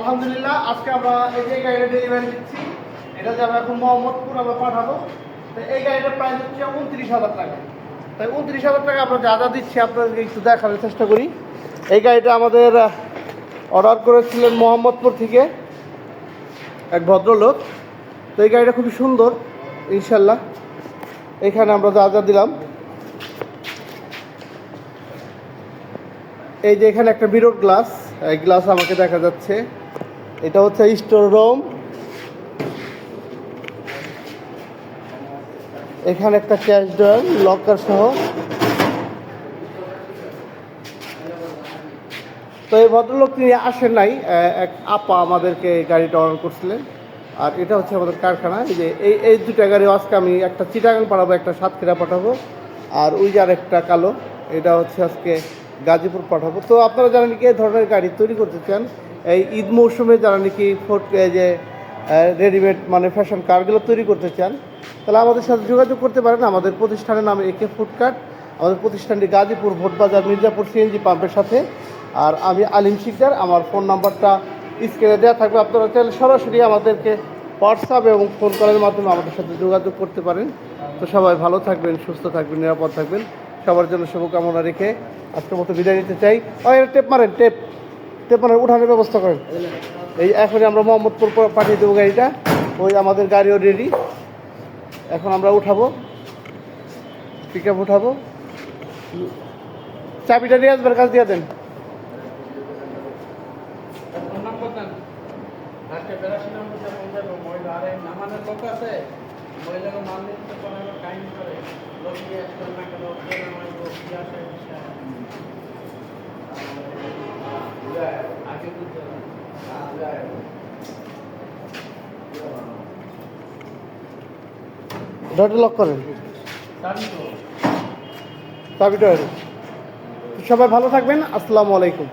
আলহামদুলিল্লাহ, আজকে আমরা এই যে গাড়িটা ডেলিভারি দিচ্ছি, এটা যাবে এখন মোহাম্মদপুর, আমরা পাঠাবো। তো এই গাড়িটার প্রাইস হচ্ছে 29,000 টাকা। তাই 29,000 টাকা আমরা যা যা দিচ্ছি আপনাদেরকে একটু দেখানোর চেষ্টা করি। এই গাড়িটা আমাদের অর্ডার করেছিলেন মোহাম্মদপুর থেকে এক ভদ্রলোক। তো এই গাড়িটা খুবই সুন্দর ইনশাল্লাহ। এখানে আমরা যা যা দিলাম, এই যে এখানে একটা বিরোড গ্লাস, এই গ্লাস আমাকে দেখা যাচ্ছে, এটা হচ্ছে স্টোর রুম। এখানে একটা ক্যাশ ড্রয়ার লকার সহ। তো এই ভদ্রলোক তিনি আসেন নাই, এক আপা আমাদেরকে গাড়িটা অর্ডার করছিলেন। আর এটা হচ্ছে আমাদের কারখানা। এই যে এই দুটা গাড়ি আজকে আমি একটা চিটাগাং পাঠাবো, একটা সাতক্ষীরা পাঠাবো, আর ওই যে আর একটা কালো, এটা হচ্ছে আজকে গাজীপুর পাঠাবো। তো আপনারা যারা নাকি এই ধরনের গাড়ি তৈরি করতে চান, এই ঈদ মৌসুমে যারা নাকি যে রেডিমেড মানে ফ্যাশন কারগুলো তৈরি করতে চান, তাহলে আমাদের সাথে যোগাযোগ করতে পারেন। আমাদের প্রতিষ্ঠানের নাম একে ফুডকার্ট। আমাদের প্রতিষ্ঠানটি গাজীপুর ভোটবাজার মির্জাপুর সিএনজি পাম্পের সাথে। আর আমি আলিম শিকদার। আমার ফোন নাম্বারটা স্ক্রিনে দেওয়া থাকবে, আপনারা চাইলে সরাসরি আমাদেরকে হোয়াটসঅ্যাপ এবং ফোন কলের মাধ্যমে আমাদের সাথে যোগাযোগ করতে পারেন। তো সবাই ভালো থাকবেন, সুস্থ থাকবেন, নিরাপদ থাকবেন। সবার জন্য শুভকামনা রেখে আজকের মতো বিদায় নিতে চাই। টেপ মারেন, টেপ মারেন, উঠানোর ব্যবস্থা করেন। এই এখনই আমরা মোহাম্মদপুর পাঠিয়ে দেবো গাড়িটা। ওই আমাদের গাড়িও রেডি, এখন আমরা উঠাবো, পিক আপ উঠাবো। চাবিটা নিয়ে আসবেন, কাজ দিয়ে দেন। লক করেন, চাবিটা। সবাই ভালো থাকবেন। আসসালামু আলাইকুম।